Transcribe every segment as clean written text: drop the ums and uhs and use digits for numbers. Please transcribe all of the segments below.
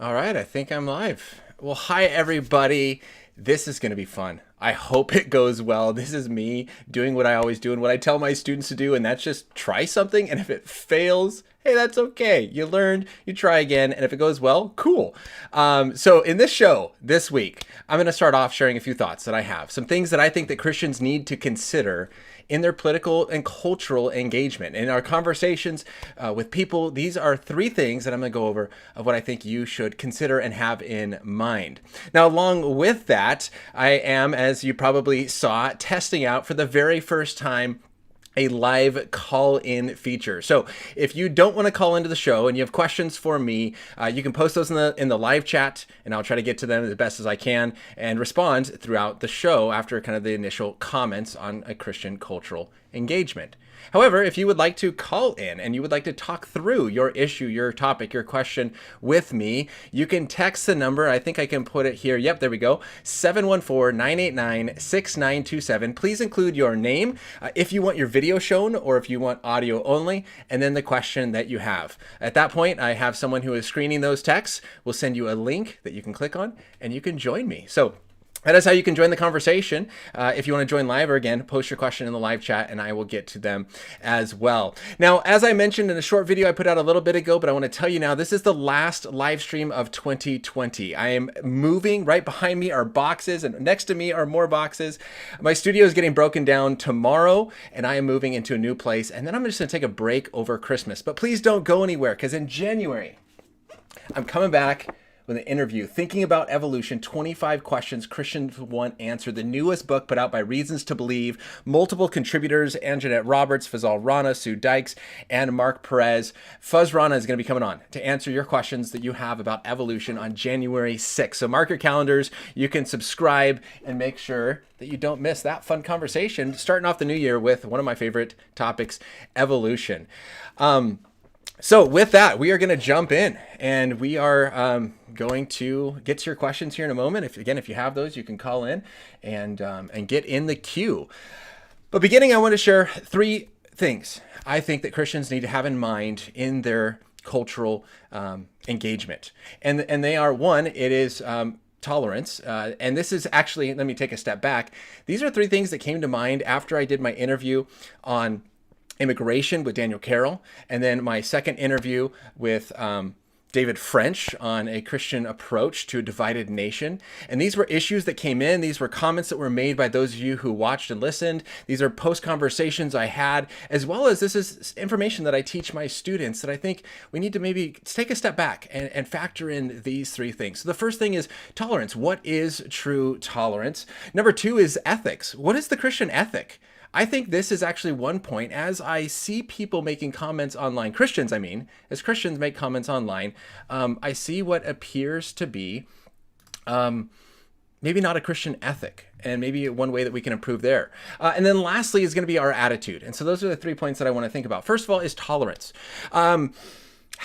All right, I think I'm live. Well, hi everybody. This is going to be fun. I hope it goes well. This is me doing what I always do and what I tell my students to do, and that's just try something. And if it fails, hey, that's okay. You learned, you try again, and if it goes well, cool. So in this show this week, I'm going to start off sharing a few thoughts that I have, some things that I think that Christians need to consider in their political and cultural engagement. In our conversations with people, these are three things that I'm going to go over of what I think you should consider and have in mind. Now, along with that, I am, as you probably saw, testing out for the very first time a live call-in feature. So if you don't want to call into the show and you have questions for me, you can post those in the live chat, and I'll try to get to them as best as I can and respond throughout the show after kind of the initial comments on a Christian cultural engagement. However, if you would like to call in and you would like to talk through your issue, your topic, your question with me, you can text the number. I think I can put it here. Yep, there we go. 714-989-6927. Please include your name if you want your video shown or if you want audio only, and then the question that you have. At that point, I have someone who is screening those texts. We'll send you a link that you can click on and you can join me. So that is how you can join the conversation. If you want to join live, or again, post your question in the live chat and I will get to them as well. Now, as I mentioned in a short video I put out a little bit ago, but I want to tell you now, this is the last live stream of 2020. I am moving. Right behind me are boxes and next to me are more boxes. My studio is getting broken down tomorrow and I am moving into a new place. And then I'm just going to take a break over Christmas. But please don't go anywhere, because in January, I'm coming back with an interview, Thinking About Evolution, 25 Questions Christians Want Answered, the newest book put out by Reasons to Believe. Multiple contributors, Anjanette Roberts, Fazal Rana, Sue Dykes, and Mark Perez. Fuzz Rana is going to be coming on to answer your questions that you have about evolution on January 6th. So mark your calendars. You can subscribe and make sure that you don't miss that fun conversation, starting off the new year with one of my favorite topics, evolution. So with that, we are going to jump in and we are going to get to your questions here in a moment. If you have those, you can call in and get in the queue. But beginning, I want to share three things I think that Christians need to have in mind in their cultural engagement. And they are, one, it is tolerance. And this is actually, let me take a step back. These are three things that came to mind after I did my interview on immigration with Daniel Carroll, and then my second interview with David French on a Christian approach to a divided nation. And these were issues that came in. These were comments that were made by those of you who watched and listened. These are post conversations I had, as well as this is information that I teach my students that I think we need to maybe take a step back and factor in these three things. So the first thing is tolerance. What is true tolerance? Number two is ethics. What is the Christian ethic? I think this is actually one point. As I see people making comments online, Christians, as Christians make comments online, I see what appears to be maybe not a Christian ethic, and maybe one way that we can improve there. And then lastly is going to be our attitude. And so those are the 3 points that I want to think about. First of all is tolerance. How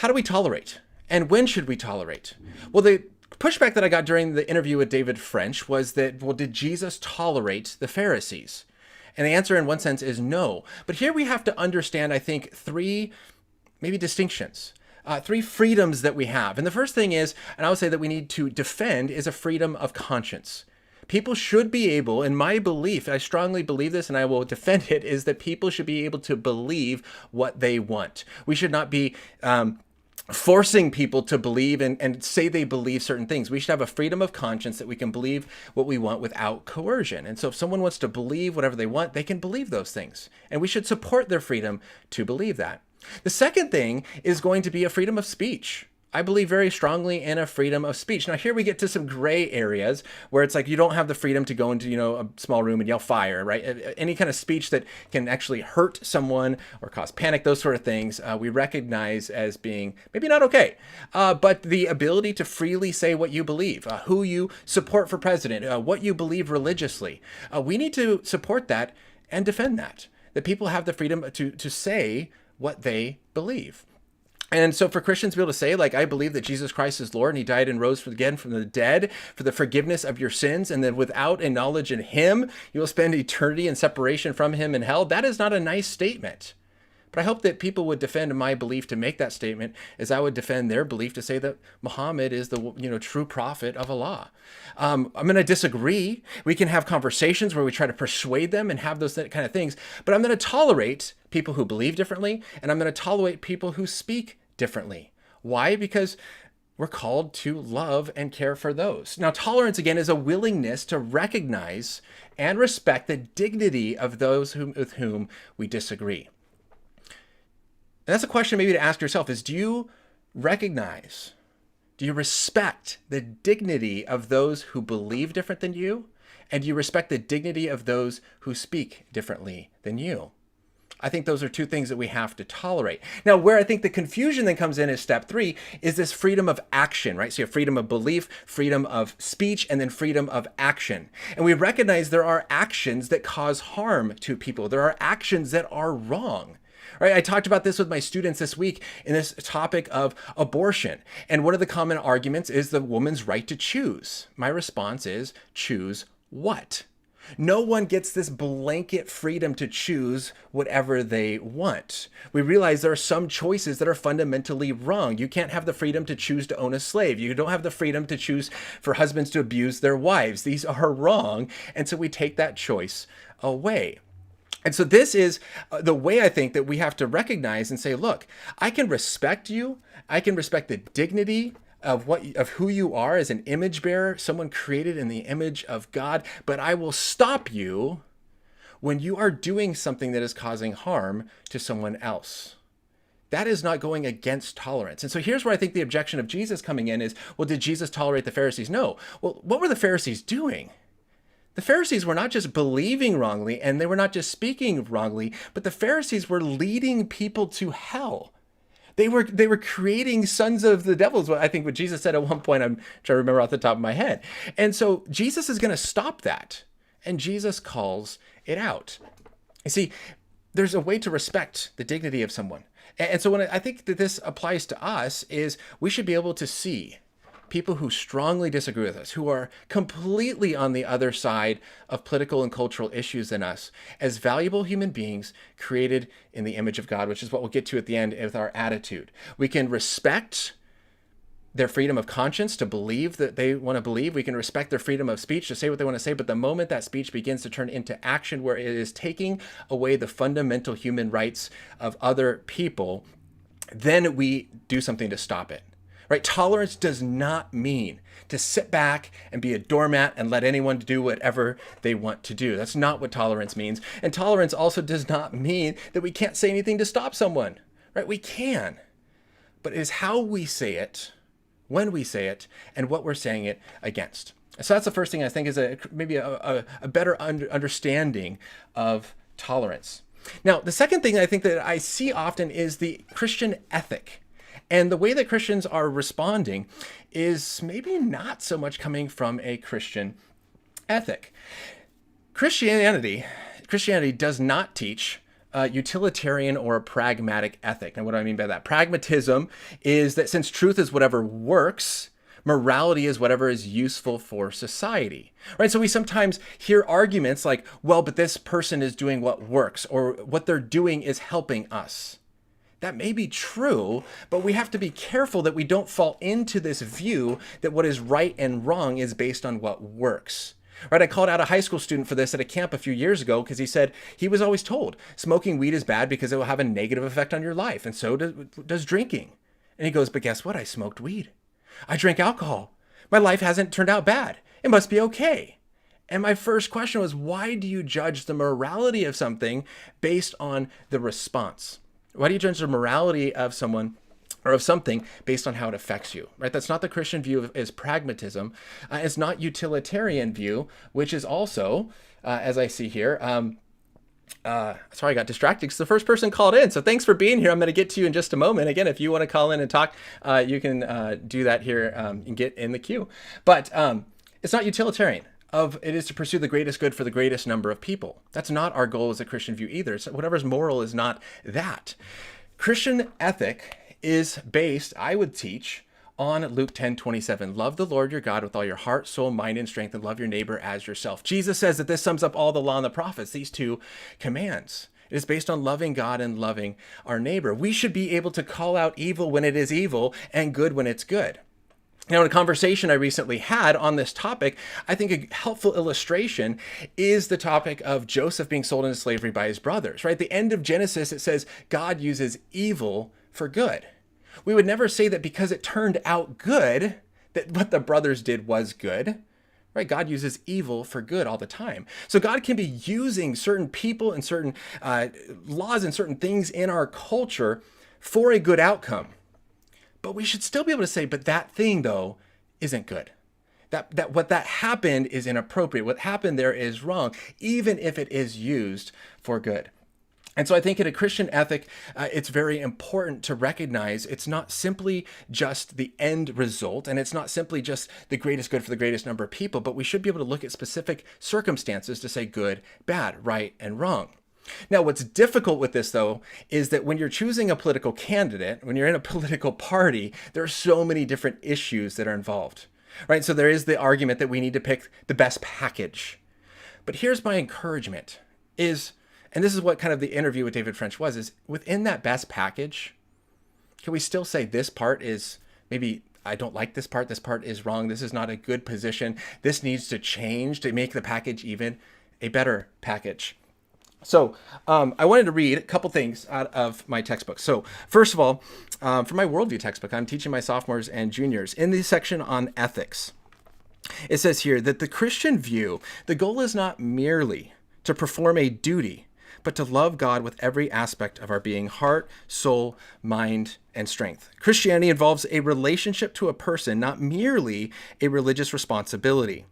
do we tolerate? And when should we tolerate? Well, the pushback that I got during the interview with David French was that, well, did Jesus tolerate the Pharisees? And the answer in one sense is no. But here we have to understand, I think, three maybe distinctions, three freedoms that we have. And the first thing is, and I would say that we need to defend, is a freedom of conscience. People should be able, in my belief, I strongly believe this and I will defend it, is that people should be able to believe what they want. We should not be forcing people to believe and say they believe certain things. We should have a freedom of conscience that we can believe what we want without coercion. And so if someone wants to believe whatever they want, they can believe those things. And we should support their freedom to believe that. The second thing is going to be a freedom of speech. I believe very strongly in a freedom of speech. Now, here we get to some gray areas where it's like you don't have the freedom to go into, a small room and yell fire, right? Any kind of speech that can actually hurt someone or cause panic, those sort of things, we recognize as being maybe not okay. But the ability to freely say what you believe, who you support for president, what you believe religiously, we need to support that and defend that people have the freedom to say what they believe. And so for Christians to be able to say, like, I believe that Jesus Christ is Lord and he died and rose again from the dead for the forgiveness of your sins, and then without a knowledge in him, you will spend eternity in separation from him in hell. That is not a nice statement. But I hope that people would defend my belief to make that statement as I would defend their belief to say that Muhammad is the true prophet of Allah. I'm going to disagree. We can have conversations where we try to persuade them and have those kind of things. But I'm going to tolerate people who believe differently, and I'm going to tolerate people who speak differently. Why? Because we're called to love and care for those. Now, tolerance, again, is a willingness to recognize and respect the dignity of those with whom we disagree. And that's a question maybe to ask yourself is, do you recognize, do you respect the dignity of those who believe different than you? And do you respect the dignity of those who speak differently than you? I think those are two things that we have to tolerate. Now, where I think the confusion then comes in is step 3 is this freedom of action, right? So you have freedom of belief, freedom of speech, and then freedom of action. And we recognize there are actions that cause harm to people. There are actions that are wrong. Right, I talked about this with my students this week in this topic of abortion. And one of the common arguments is the woman's right to choose. My response is, choose what? No one gets this blanket freedom to choose whatever they want. We realize there are some choices that are fundamentally wrong. You can't have the freedom to choose to own a slave. You don't have the freedom to choose for husbands to abuse their wives. These are wrong. And so we take that choice away. And so this is the way I think that we have to recognize and say, look, I can respect you. I can respect the dignity of who you are as an image bearer, someone created in the image of God, but I will stop you when you are doing something that is causing harm to someone else. That is not going against tolerance. And so here's where I think the objection of Jesus coming in is, well, did Jesus tolerate the Pharisees? No. Well, what were the Pharisees doing? The Pharisees were not just believing wrongly, and they were not just speaking wrongly, but the Pharisees were leading people to hell. They were creating sons of the devil, is what I think what Jesus said at one point. I'm trying to remember off the top of my head. And so Jesus is going to stop that, and Jesus calls it out. You see, there's a way to respect the dignity of someone. And so when I think that this applies to us is we should be able to see people who strongly disagree with us, who are completely on the other side of political and cultural issues than us, as valuable human beings created in the image of God, which is what we'll get to at the end with our attitude. We can respect their freedom of conscience to believe that they want to believe. We can respect their freedom of speech to say what they want to say. But the moment that speech begins to turn into action where it is taking away the fundamental human rights of other people, then we do something to stop it. Right? Tolerance does not mean to sit back and be a doormat and let anyone do whatever they want to do. That's not what tolerance means. And tolerance also does not mean that we can't say anything to stop someone. Right? We can. But it is how we say it, when we say it, and what we're saying it against. So that's the first thing I think is maybe a better understanding of tolerance. Now, the second thing I think that I see often is the Christian ethic. And the way that Christians are responding is maybe not so much coming from a Christian ethic. Christianity does not teach a utilitarian or a pragmatic ethic. And what do I mean by that? Pragmatism is that since truth is whatever works, morality is whatever is useful for society, right? So we sometimes hear arguments like, well, but this person is doing what works, or what they're doing is helping us. That may be true, but we have to be careful that we don't fall into this view that what is right and wrong is based on what works. Right? I called out a high school student for this at a camp a few years ago because he said he was always told smoking weed is bad because it will have a negative effect on your life, and so does drinking. And he goes, but guess what? I smoked weed. I drank alcohol. My life hasn't turned out bad. It must be okay. And my first question was, why do you judge the morality of something based on the response? Why do you judge the morality of someone or of something based on how it affects you, right? That's not the Christian view is pragmatism. It's not utilitarian view, which is also, as I see here, sorry, I got distracted because the first person called in. So thanks for being here. I'm going to get to you in just a moment. Again, if you want to call in and talk, you can do that here and get in the queue. But it's not utilitarian. It is to pursue the greatest good for the greatest number of people. That's not our goal as a Christian view either. So whatever's moral is not that. Christian ethic is based, I would teach, on Luke 10:27. Love the Lord your God with all your heart, soul, mind, and strength, and love your neighbor as yourself. Jesus says that this sums up all the law and the prophets, these two commands. It is based on loving God and loving our neighbor. We should be able to call out evil when it is evil and good when it's good. Now, in a conversation I recently had on this topic, I think a helpful illustration is the topic of Joseph being sold into slavery by his brothers, right? At the end of Genesis, it says God uses evil for good. We would never say that because it turned out good, that what the brothers did was good, right? God uses evil for good all the time. So God can be using certain people and certain laws and certain things in our culture for a good outcome. But we should still be able to say, but that thing, though, isn't good. That what that happened is inappropriate. What happened there is wrong, even if it is used for good. And so I think in a Christian ethic, it's very important to recognize it's not simply just the end result, and it's not simply just the greatest good for the greatest number of people, but we should be able to look at specific circumstances to say good, bad, right, and wrong. Now, what's difficult with this, though, is that when you're choosing a political candidate, when you're in a political party, there are so many different issues that are involved, right? So there is the argument that we need to pick the best package. But here's my encouragement is, and this is what kind of the interview with David French was, is within that best package, can we still say this part is maybe, I don't like this part is wrong, this is not a good position, this needs to change to make the package even a better package. So I wanted to read a couple things out of my textbook. So first of all, for my worldview textbook, I'm teaching my sophomores and juniors in the section on ethics. It says here that the Christian view, the goal is not merely to perform a duty, but to love God with every aspect of our being, heart, soul, mind, and strength. Christianity involves a relationship to a person, not merely a religious responsibility.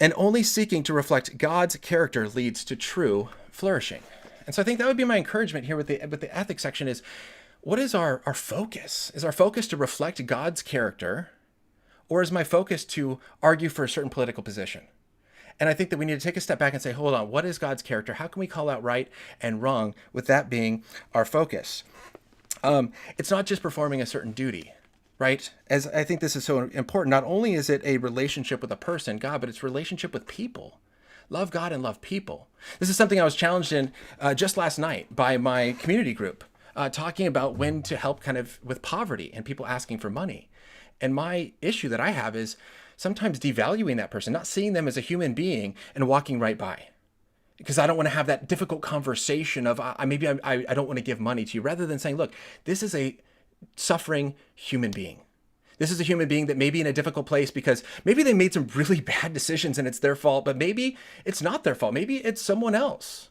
And only seeking to reflect God's character leads to true flourishing. And so I think that would be my encouragement here with the ethics section is, what is our focus? Is our focus to reflect God's character, or is my focus to argue for a certain political position? And I think that we need to take a step back and say, hold on, what is God's character? How can we call out right and wrong with that being our focus? It's not just performing a certain duty. Right? As I think this is so important, not only is it a relationship with a person, God, but it's a relationship with people. Love God and love people. This is something I was challenged in just last night by my community group, talking about when to help kind of with poverty and people asking for money. And my issue that I have is sometimes devaluing that person, not seeing them as a human being and walking right by. Because I don't want to have that difficult conversation of maybe I don't want to give money to you, rather than saying, look, this is a suffering human being. This is a human being that may be in a difficult place because maybe they made some really bad decisions and it's their fault, but maybe it's not their fault. Maybe it's someone else.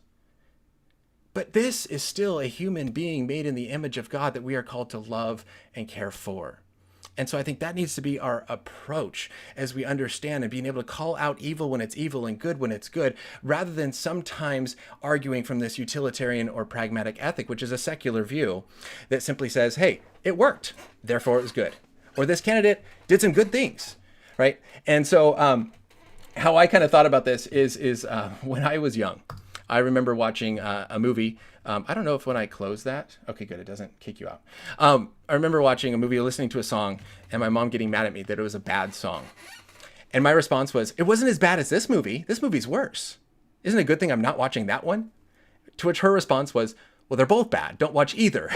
But this is still a human being made in the image of God that we are called to love and care for. And so I think that needs to be our approach as we understand and being able to call out evil when it's evil and good when it's good, rather than sometimes arguing from this utilitarian or pragmatic ethic, which is a secular view that simply says, hey, it worked, therefore it was good. Or this candidate did some good things, right? And so how I kind of thought about this is when I was young, I remember watching a movie. I don't know if when I close that, okay, good, it doesn't kick you out. I remember watching a movie or listening to a song and my mom getting mad at me that it was a bad song. And my response was, it wasn't as bad as this movie. This movie's worse. Isn't it a good thing I'm not watching that one? To which her response was, well, they're both bad. Don't watch either.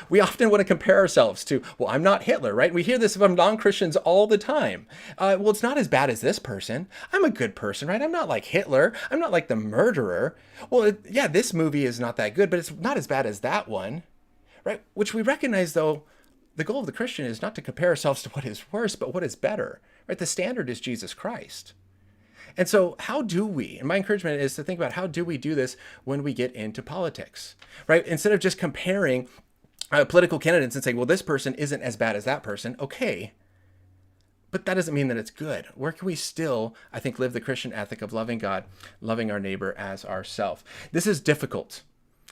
We often want to compare ourselves to, well, I'm not Hitler, right? We hear this from non-Christians all the time. Well, it's not as bad as this person. I'm a good person, right? I'm not like Hitler. I'm not like the murderer. Well, yeah, this movie is not that good, but it's not as bad as that one, right? Which we recognize, though, the goal of the Christian is not to compare ourselves to what is worse, but what is better, right? The standard is Jesus Christ. And so how do we, and my encouragement is to think about how do we do this when we get into politics, right? Instead of just comparing political candidates and saying, well, this person isn't as bad as that person. Okay. But that doesn't mean that it's good. Where can we still, I think, live the Christian ethic of loving God, loving our neighbor as ourself? This is difficult.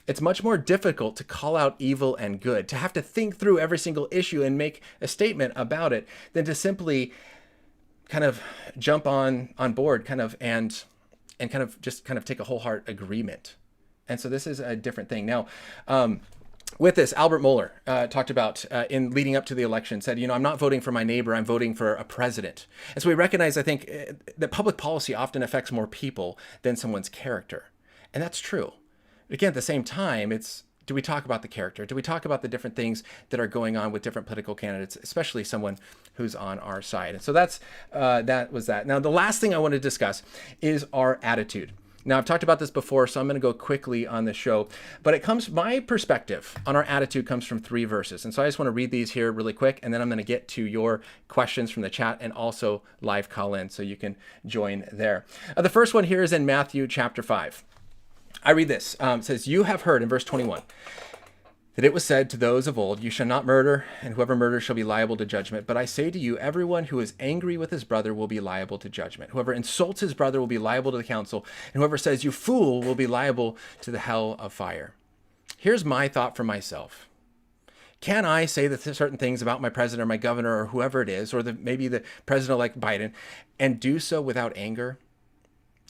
It's much more difficult to call out evil and good, to have to think through every single issue and make a statement about it, than to simply kind of jump on board and kind of take a whole heart agreement. And so this is a different thing. Now, with this, Albert Mohler talked about in leading up to the election, said, I'm not voting for my neighbor, I'm voting for a president. And so we recognize, I think, that public policy often affects more people than someone's character. And that's true. Again, at the same time, do we talk about the character? Do we talk about the different things that are going on with different political candidates, especially someone who's on our side? And so that was that. Now, the last thing I want to discuss is our attitude. Now, I've talked about this before, so I'm going to go quickly on the show, but my perspective on our attitude comes from 3 verses. And so I just want to read these here really quick, and then I'm going to get to your questions from the chat and also live call in, so you can join there. The first one here is in Matthew chapter 5. I read this. It says, "You have heard," in verse 21, "that it was said to those of old, 'You shall not murder, and whoever murders shall be liable to judgment.' But I say to you, everyone who is angry with his brother will be liable to judgment. Whoever insults his brother will be liable to the council, and whoever says, 'You fool,' will be liable to the hell of fire." Here's my thought for myself. Can I say that certain things about my president or my governor or whoever it is, or maybe the president-elect Biden, and do so without anger?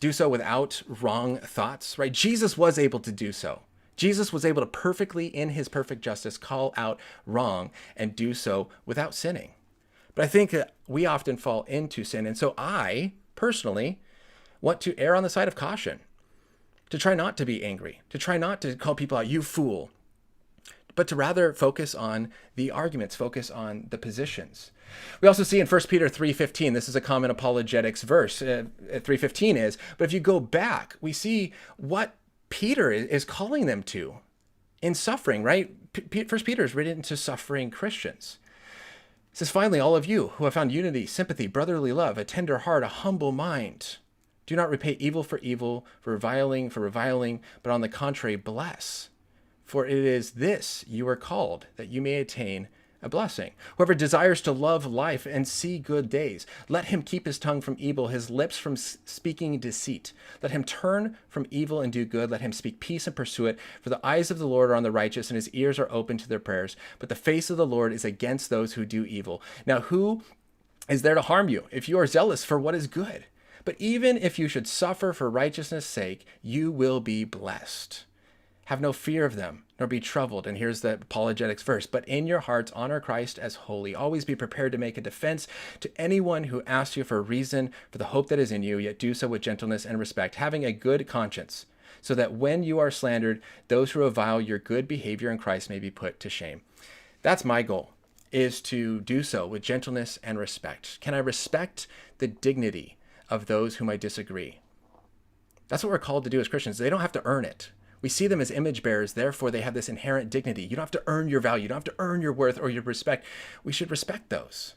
Do so without wrong thoughts, right? Jesus was able to do so. Jesus was able to perfectly, in his perfect justice, call out wrong and do so without sinning. But I think that we often fall into sin. And so I, personally, want to err on the side of caution, to try not to be angry, to try not to call people out, "You fool," but to rather focus on the arguments, focus on the positions. We also see in 1 Peter 3:15, this is a common apologetics verse, 3:15 is, but if you go back, we see what Peter is calling them to in suffering, right? 1 Peter is written to suffering Christians. It says, "Finally, all of you who have found unity, sympathy, brotherly love, a tender heart, a humble mind, do not repay evil, for reviling, but on the contrary, bless. For it is this you are called, that you may attain a blessing. Whoever desires to love life and see good days, let him keep his tongue from evil, his lips from speaking deceit. Let him turn from evil and do good. Let him speak peace and pursue it. For the eyes of the Lord are on the righteous, and his ears are open to their prayers. But the face of the Lord is against those who do evil. Now, who is there to harm you if you are zealous for what is good? But even if you should suffer for righteousness' sake, you will be blessed. Have no fear of them, nor be troubled." And here's the apologetics verse. "But in your hearts honor Christ as holy. Always be prepared to make a defense to anyone who asks you for a reason for the hope that is in you, yet do so with gentleness and respect, having a good conscience, so that when you are slandered, those who revile your good behavior in Christ may be put to shame." That's my goal, is to do so with gentleness and respect. Can I respect the dignity of those whom I disagree? That's what we're called to do as Christians. They don't have to earn it. We see them as image bearers, therefore they have this inherent dignity. You don't have to earn your value. You don't have to earn your worth or your respect. We should respect those.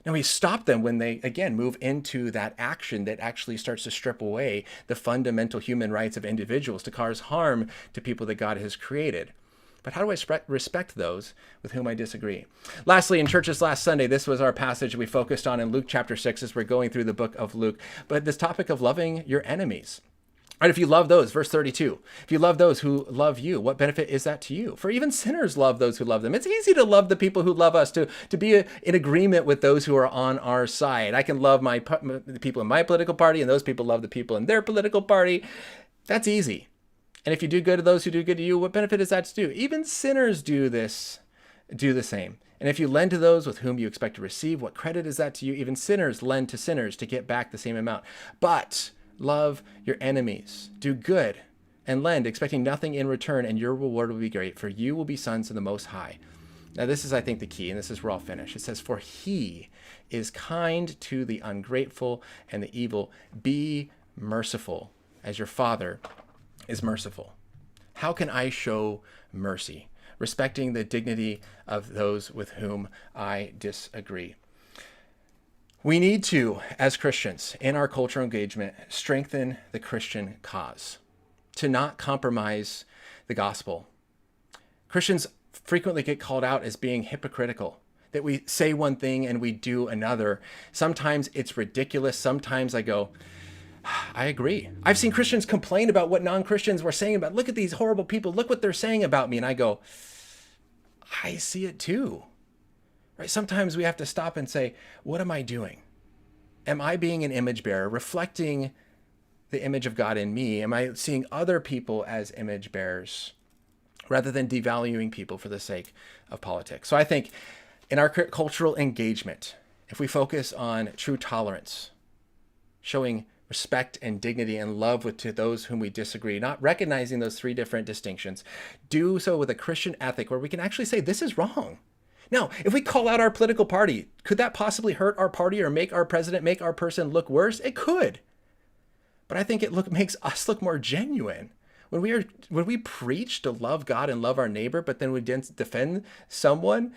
Now, we stop them when they, again, move into that action that actually starts to strip away the fundamental human rights of individuals, to cause harm to people that God has created. But how do I respect those with whom I disagree? Lastly, in churches last Sunday, this was our passage we focused on in Luke chapter 6 as we're going through the book of Luke. But this topic of loving your enemies. Right, if you love those, verse 32, if you love those who love you, what benefit is that to you? For even sinners love those who love them. It's easy to love the people who love us, to be in agreement with those who are on our side. I can love the people in my political party, and those people love the people in their political party. That's easy. And if you do good to those who do good to you, what benefit is that to do? Even sinners do the same. And if you lend to those with whom you expect to receive, what credit is that to you? Even sinners lend to sinners to get back the same amount. But love your enemies, do good, and lend, expecting nothing in return, and your reward will be great, for you will be sons of the Most High. Now, this is, I think, the key, and this is where I'll finish. It says, "For he is kind to the ungrateful and the evil. Be merciful, as your Father is merciful." How can I show mercy? Respecting the dignity of those with whom I disagree. We need to, as Christians, in our cultural engagement, strengthen the Christian cause, to not compromise the gospel. Christians frequently get called out as being hypocritical, that we say one thing and we do another. Sometimes it's ridiculous. Sometimes I go, I agree. I've seen Christians complain about what non-Christians were saying about, look at these horrible people, look what they're saying about me. And I go, I see it too. Right? Sometimes we have to stop and say, what am I doing? Am I being an image bearer, reflecting the image of God in me? Am I seeing other people as image bearers rather than devaluing people for the sake of politics? So I think in our cultural engagement, if we focus on true tolerance, showing respect and dignity and love to those whom we disagree, not recognizing those three different distinctions. Do so with a Christian ethic where we can actually say, this is wrong. Now, if we call out our political party, could that possibly hurt our party or make our president, make our person look worse? It could. But I think it makes us look more genuine. When we preach to love God and love our neighbor, but then we defend someone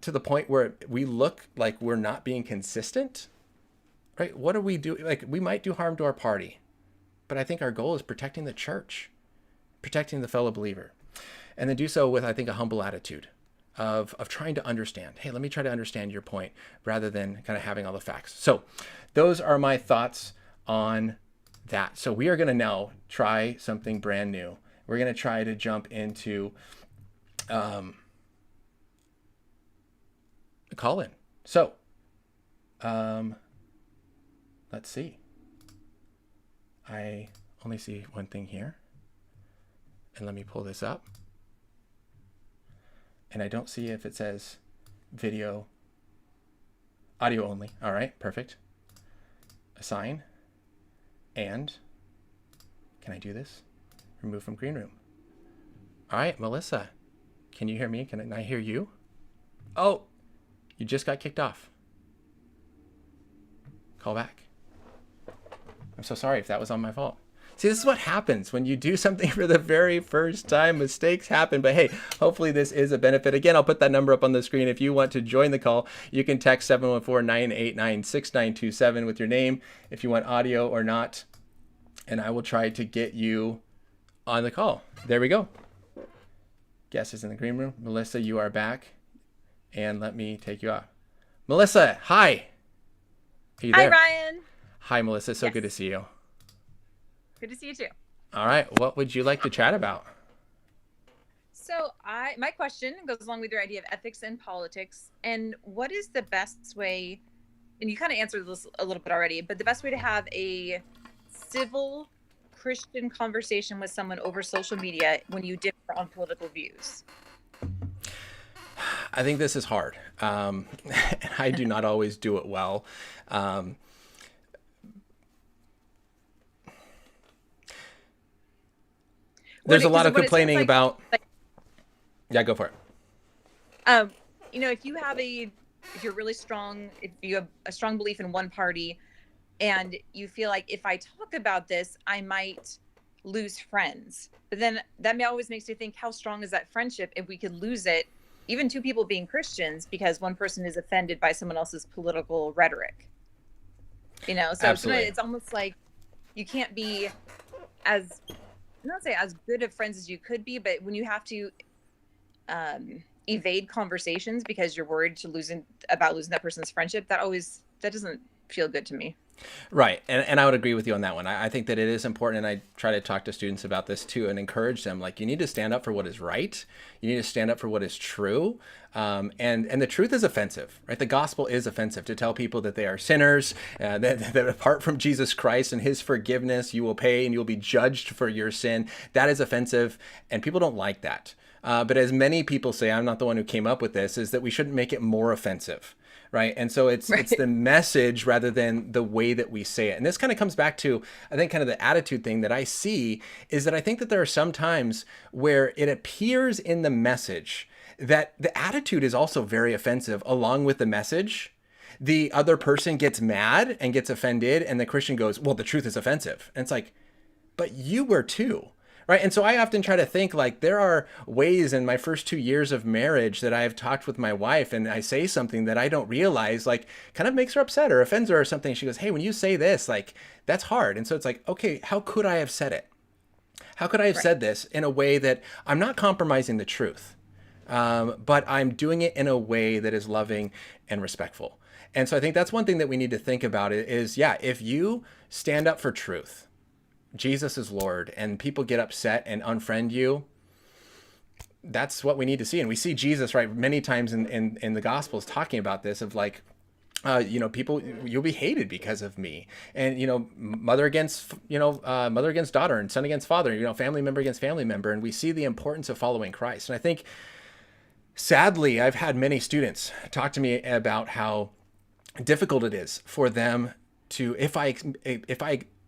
to the point where we look like we're not being consistent, right? What do we do? Like, we might do harm to our party, but I think our goal is protecting the church, protecting the fellow believer, and then do so with, I think, a humble attitude of trying to understand. Hey, let me try to understand your point rather than kind of having all the facts. So those are my thoughts on that. So we are going to now try something brand new. We're going to try to jump into a call in. So let's see. I only see one thing here. And let me pull this up. And I don't see if it says audio only. All right, perfect. Assign. And can I do this? Remove from green room. All right, Melissa, can you hear me? Can I hear you? Oh, you just got kicked off. Call back. I'm so sorry if that was on my fault. See, this is what happens when you do something for the very first time. Mistakes happen, but hey, hopefully this is a benefit. Again, I'll put that number up on the screen. If you want to join the call, you can text 714-989-6927 with your name if you want audio or not, and I will try to get you on the call. There we go. Guest is in the green room. Melissa, you are back, and let me take you off. Melissa, hi. Are you there? Hi, Ryan. Hi, Melissa. So Yes. good to see you. Good to see you too. All right. What would you like to chat about? So my question goes along with your idea of ethics and politics. And what is the best way, and you kind of answered this a little bit already, but the best way to have a civil Christian conversation with someone over social media when you differ on political views? I think this is hard. And I do not always do it well. There's a lot of complaining about. Yeah, go for it. If you're really strong, if you have a strong belief in one party, and you feel like if I talk about this, I might lose friends. But then that always makes you think, how strong is that friendship if we could lose it, even two people being Christians, because one person is offended by someone else's political rhetoric? So it's almost like you can't be as, not say as good of friends as you could be, but when you have to evade conversations because you're worried about losing that person's friendship, that doesn't feel good to me. Right. And I would agree with you on that one. I think that it is important. And I try to talk to students about this too and encourage them, like, you need to stand up for what is right. You need to stand up for what is true. And the truth is offensive, right? The gospel is offensive to tell people that they are sinners, that apart from Jesus Christ and his forgiveness, you will pay and you will be judged for your sin. That is offensive. And people don't like that. But as many people say, I'm not the one who came up with this, is that we shouldn't make it more offensive. Right. And so it's the message rather than the way that we say it. And this kind of comes back to, I think, kind of the attitude thing that I see is that I think that there are some times where it appears in the message that the attitude is also very offensive along with the message. The other person gets mad and gets offended, and the Christian goes, well, the truth is offensive. And it's like, but you were too. Right. And so I often try to think, like, there are ways in my first 2 years of marriage that I've talked with my wife and I say something that I don't realize, like, kind of makes her upset or offends her or something. She goes, hey, when you say this, like, that's hard. And so it's like, okay, how could I have said it? How could I have said this in a way that I'm not compromising the truth, but I'm doing it in a way that is loving and respectful? And so I think that's one thing that we need to think about is, if you stand up for truth, Jesus is Lord, and people get upset and unfriend you, that's what we need to see. And we see Jesus, right, many times in the Gospels talking about this of like, people, you'll be hated because of me. And, mother against daughter and son against father, family member against family member. And we see the importance of following Christ. And I think, sadly, I've had many students talk to me about how difficult it is for them to if I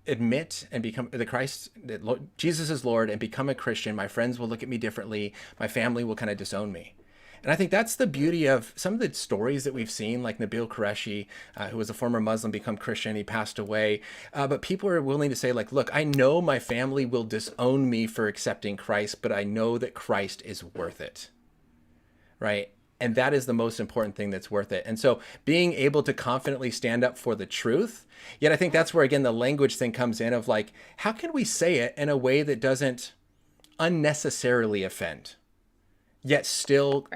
admit and become the Christ, that Jesus is Lord, and become a Christian, my friends will look at me differently. My family will kind of disown me. And I think that's the beauty of some of the stories that we've seen, like Nabil Qureshi, who was a former Muslim, become Christian. He passed away. But people are willing to say, like, look, I know my family will disown me for accepting Christ, but I know that Christ is worth it. Right? And that is the most important thing that's worth it. And so being able to confidently stand up for the truth, yet I think that's where, again, the language thing comes in of like, how can we say it in a way that doesn't unnecessarily offend, yet still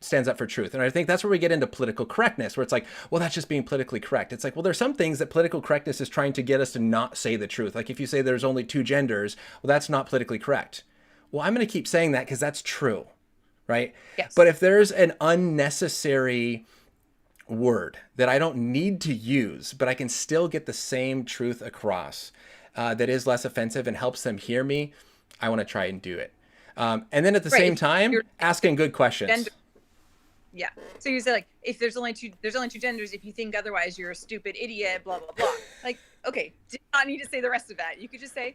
stands up for truth? And I think that's where we get into political correctness, where it's like, well, that's just being politically correct. It's like, well, there's some things that political correctness is trying to get us to not say the truth. Like if you say there's only two genders, well, that's not politically correct. Well, I'm going to keep saying that because that's true. Right? Yes. But if there's an unnecessary word that I don't need to use, but I can still get the same truth across, that is less offensive and helps them hear me, I want to try and do it. And then at the same time, asking good questions. Gender. Yeah. So you say like, if there's only two genders. If you think otherwise, you're a stupid idiot. Blah blah blah. Like, okay, did not need to say the rest of that. You could just say,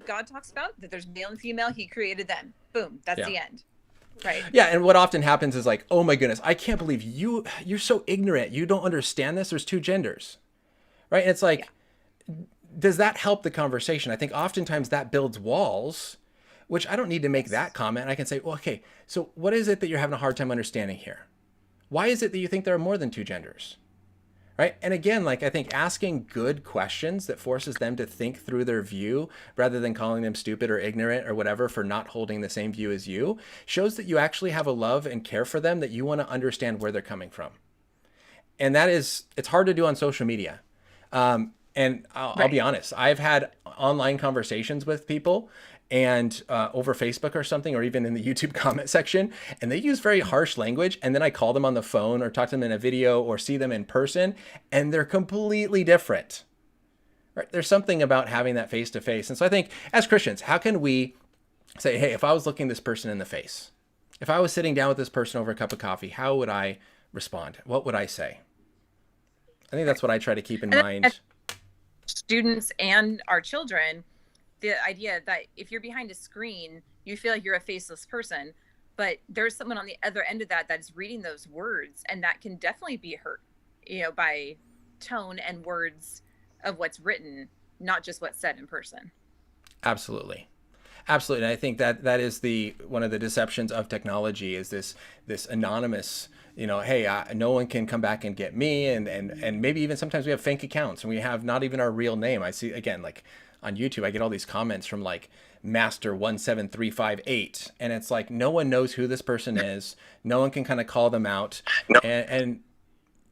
God talks about that there's male and female. He created them. Boom. That's the end. Right. Yeah, and what often happens is like, oh my goodness, I can't believe you're so ignorant. You don't understand this. There's two genders. Right? And it's like, does that help the conversation? I think oftentimes that builds walls, which I don't need to make that comment. I can say, well, okay, so what is it that you're having a hard time understanding here? Why is it that you think there are more than two genders? Right? And again, like I think asking good questions that forces them to think through their view rather than calling them stupid or ignorant or whatever for not holding the same view as you shows that you actually have a love and care for them, that you want to understand where they're coming from. And that is, it's hard to do on social media. And I'll be honest, I've had online conversations with people and over Facebook or something, or even in the YouTube comment section, and they use very harsh language. And then I call them on the phone or talk to them in a video or see them in person, and they're completely different. Right? There's something about having that face to face. And so I think as Christians, how can we say, hey, if I was looking this person in the face, if I was sitting down with this person over a cup of coffee, how would I respond? What would I say? I think that's what I try to keep in mind. Students and our children, the idea that if you're behind a screen, you feel like you're a faceless person, but there's someone on the other end of that that's reading those words, and that can definitely be hurt, by tone and words of what's written, not just what's said in person. Absolutely. Absolutely. And I think that is one of the deceptions of technology is this anonymous, hey, no one can come back and get me. And maybe even sometimes we have fake accounts and we have not even our real name. I see, again, like on YouTube, I get all these comments from like Master17358. And it's like, no one knows who this person is. No one can kind of call them out. No. And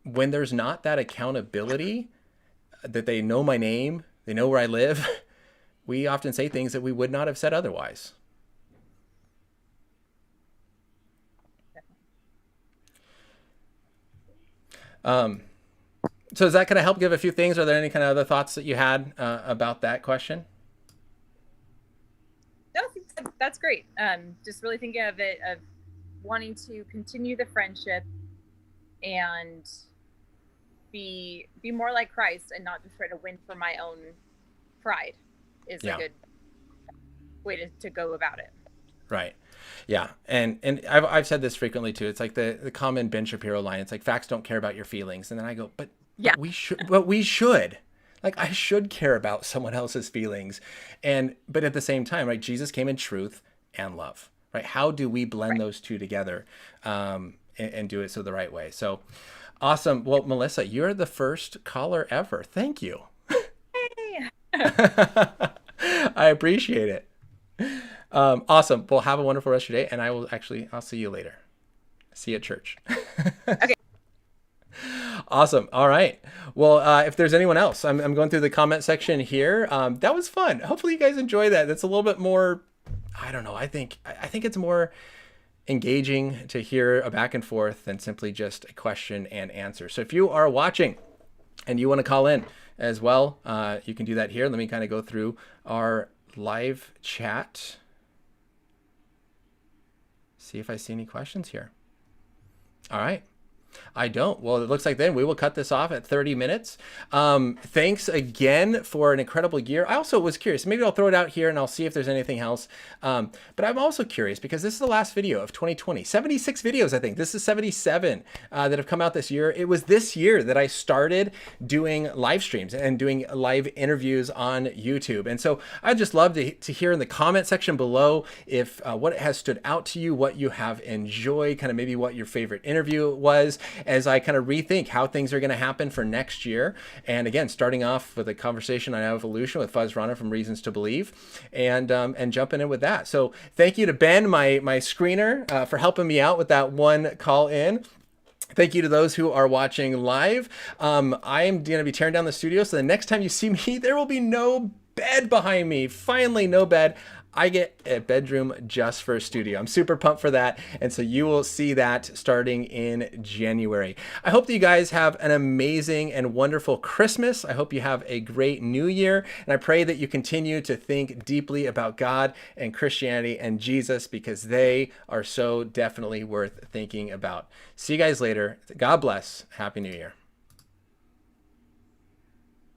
when there's not that accountability that they know my name, they know where I live, we often say things that we would not have said otherwise. So does that kind of help give a few things? Are there any kind of other thoughts that you had about that question? No, I think that's great. Just really thinking of it, of wanting to continue the friendship and be more like Christ and not just try to win for my own pride is a good way to go about it. Right. Yeah. And I've said this frequently too. It's like the common Ben Shapiro line. It's like, facts don't care about your feelings. And then I go, but we should. Like, I should care about someone else's feelings. But at the same time, right, Jesus came in truth and love, right? How do we blend those two together and do it so the right way? So awesome. Well, Melissa, you're the first caller ever. Thank you. Hey. I appreciate it. Awesome. Well, have a wonderful rest of your day, and I'll see you later. See you at church. Okay. Awesome. All right. Well, if there's anyone else, I'm going through the comment section here. That was fun. Hopefully you guys enjoy that. That's a little bit more, I don't know. I think it's more engaging to hear a back and forth than simply just a question and answer. So if you are watching and you want to call in as well, you can do that here. Let me kind of go through our live chat. See if I see any questions here. All right. I don't. Well, it looks like then we will cut this off at 30 minutes. Thanks again for an incredible year. I also was curious. Maybe I'll throw it out here and I'll see if there's anything else. But I'm also curious because this is the last video of 2020. 76 videos, I think. This is 77 that have come out this year. It was this year that I started doing live streams and doing live interviews on YouTube. And so I'd just love to hear in the comment section below if what has stood out to you, what you have enjoyed, kind of maybe what your favorite interview was, as I kind of rethink how things are going to happen for next year. And again, starting off with a conversation on evolution with Fuzz Rana from Reasons to Believe, and jumping in with that. So thank you to Ben, my screener, for helping me out with that one call in. Thank you to those who are watching live. I am going to be tearing down the studio, so the next time you see me, there will be no bed behind me. Finally, no bed. I get a bedroom just for a studio. I'm super pumped for that. And so you will see that starting in January. I hope that you guys have an amazing and wonderful Christmas. I hope you have a great new year. And I pray that you continue to think deeply about God and Christianity and Jesus, because they are so definitely worth thinking about. See you guys later. God bless. Happy New Year.